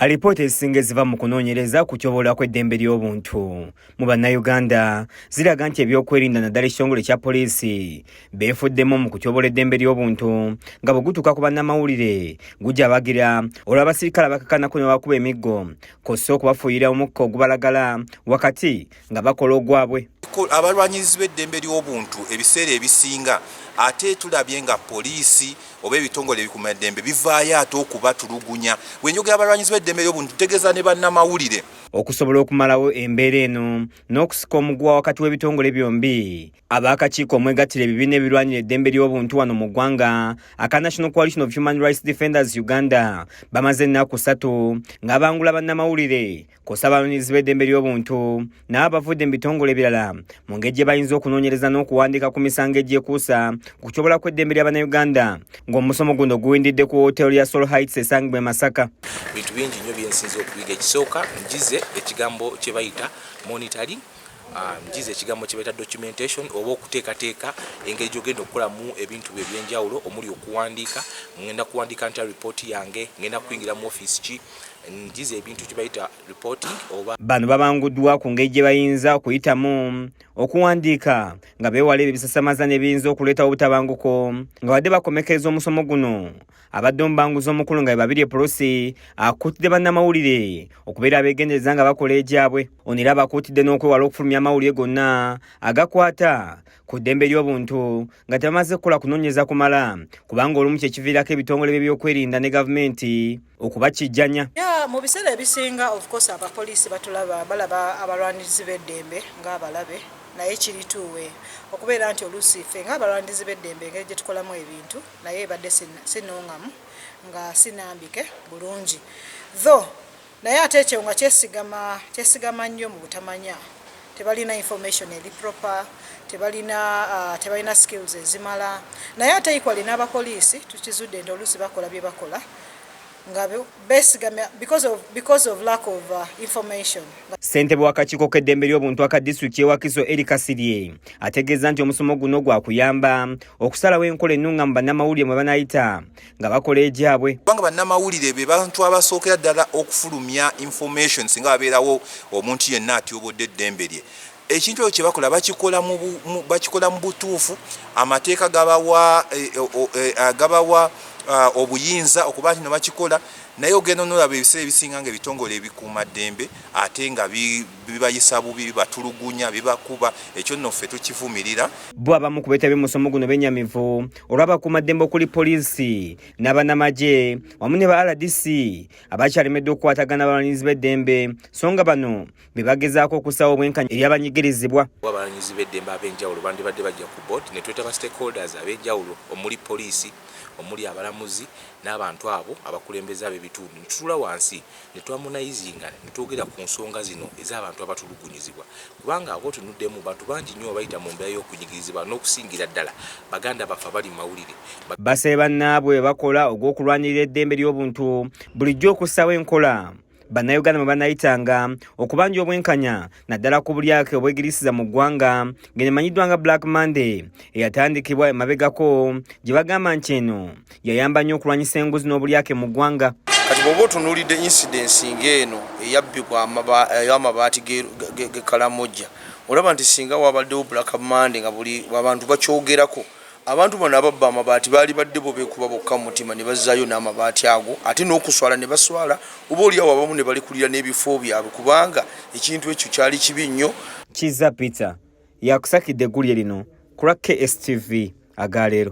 Alipoota ezisinga eziva mu kunoonyereza ku kyobola kw'eddembe ly'obuntu mu bannayuganda ziraga nti ebyokwerinda naddala ekitongole kya poliisi beefuddemu mu kutyobola eddembe ly'obuntu nga bwe gutuuka ku bannamawulire gujja bagira olw'abasirikale abakakkanako ne bakuba emiggo kw'ossa okubafuuyira omukka ogubalagala wakati nga bakola ogwabwe. Abalwanirizi b'eddembe ly'obuntu ebiseera ebisinga ate tulabye nga poliisi oba ebitongole ebikuuma eddembe bivaayo ate okubatulugunya. Bwe njogera abalwanirizi b'eddembe ly'obuntu ntegeeza ne bannamawulire. Okusobola okumalawo embeera eno n'okusika omugwa wakati w'ebitongole byombi, ab'akakiiko omwegattira ebibiina ebirwanira eddembe ly'obuntu wano mu ggwanga aka National Coalition of Human Rights Defenders Uganda bamaze ennaku 3 nga bangula bannamawulire kw'ossa abalwanirizi b'eddembe ly'obuntu n'abavudde mu bitongole ebirala mu ngeri gye bayinza okunoonyereza n'okuwandiika ku misango egyekuusa ku kyobola kw'eddembe ly'abannayuganda ng'omusomo guno guwindidde ku hoteli ya Sol Heights esangibwa e Masaka. Bintu bingi nnyo byensinze okubiga. Ekisooka njize ekigambo kye bayita monitoring, njize ekigambo kye bayita documentation oba okuteekateeka engeri gy'ogenda okukolamu ebintu bye eby'enjawulo omuli okuwandiika. Ngenda kuwandiika ntya report yange, ngenda kuyingira mu office ki, njize ebintu kye bayita reporting oba. Bano babanguddwa ku ngeri gye bayinza okuyitamu okuwandiika nga beewala ebisasamaza n'ebiyinza okuleetawo obutabanguko nga wadde bakomekereza omusomo guno. Abadde omubanguzi omukulu nga babiri Polosi akuutidde bannamawulire okubeera abeegendereza nga bakola egyabwe. Ono era bakuutidde n'okwewala okufulumya amawulire gonna agakwata ku ddembe ly'obuntu nga tebamaze kukola kunoonyereza kumala kubanga olumu kyekiviirako ebitongole by'ebyokwerinda ne gavumenti okubakijjanya. Mu biseera ebisinga of course abapoliisi balaba abalwanirizi b'eddembe ng'abalabe, naye kirituwe okubeera nti oluusi ffe ng'abalwanirizi b'eddembe engeri gye tukolamu ebintu naye ebadde sinooŋŋamu nga sinambike bulungi naye ate ekyo nga kyesigama nnyo mu butamanya. Tebalina information eri proper, tebalina skills ezimala, naye ate equally n'abapoliisi tukizudde nti oluusi bakola bye bakola nga besigamya because of lack of information. Ssentebe w'akakiiko k'eddembe ly'obuntu aka disitulikiti y'Ewakiso Eri Kasirye ategeeza nti omusomo guno gwakuyamba okusalawo enkola ennungamu bannamawulire mwe banayita nga bakola egyabwe. Kubanga bannamawulire be bantu abasookera ddala okufulumya information singa wabeerawo omuntu yenna atyobodde eddembe lye. Ekintu ekyo kye bakola bakikola mu butuufu, amateeka gabawa obuyinza okuba nti bakikola, naye ogenda n'olaba ebiseera ebisinga nga ebitongole ebikuuma ddembe ate nga bibayisa bubi, bibatulugunya, bibakuba. Ekyo nno ffe tukivumirira. Bo abamu ku beetabye mu musomo guno bennyamivu olw'abakuumaddembe okuli poliisi n'abannamagye wamu ne ba RDC abakyalemeddwa okukwatagana abalwanirizi b'eddembe so nga bano be bagezaako okussaawo obwenkanya eri abanyigirizibwa. Abalwanirizi b'eddembe ab'enjawulo bandibadde bajja ku board ne twetaba stakeholders ab'enjawulo omuli poliisi, omuli abalamuzi n'abantu abo abakulembeza ab'ebitundu. Ne tutula wansi ne twamunayizinga ne twogera ku nsonga zino ez'abantu abatulugunyizibwa kubanga abo tunuddemu bantu bangi nnyo bayita mu mbeera y'okunyigirizibwa n'okusingira ddala baganda baffe abali mu mawulire. Basabye bannaabwe bakola ogw'okulwanirira eddembe ly'obuntu bulijjo okussaawo enkola bannayuganda mwe banayitanga okubanja obwenkanya naddala ku bulyake obwegirisiza mu ggwanga ng'emanyiddwa nga Black Monday eyatandikibwa emabegako gye bagamba nti eno yayamba nnyo okulwanyisa enguzi n'obulyake mu ggwanga. Kati bw'oba otunuulidde incidence ng'eno eyabbibwa amabaati g'Ekalamoja olaba nti singa wabaddewo Black Monday nga buli abantu bakyogerako, abantu bano ababba amabaati baali badde bo beekuba bokka mu mutima ne bazzaayo n'amabaati ago ate n'okuswala ne baswala oba oliawo abamu ne balikulira n'ebifo byabwe kubanga ekintu ekyo kyali kibi nnyo. Kiza Peter yakusakidde eggulire lino ku lwa KSTV agaleero.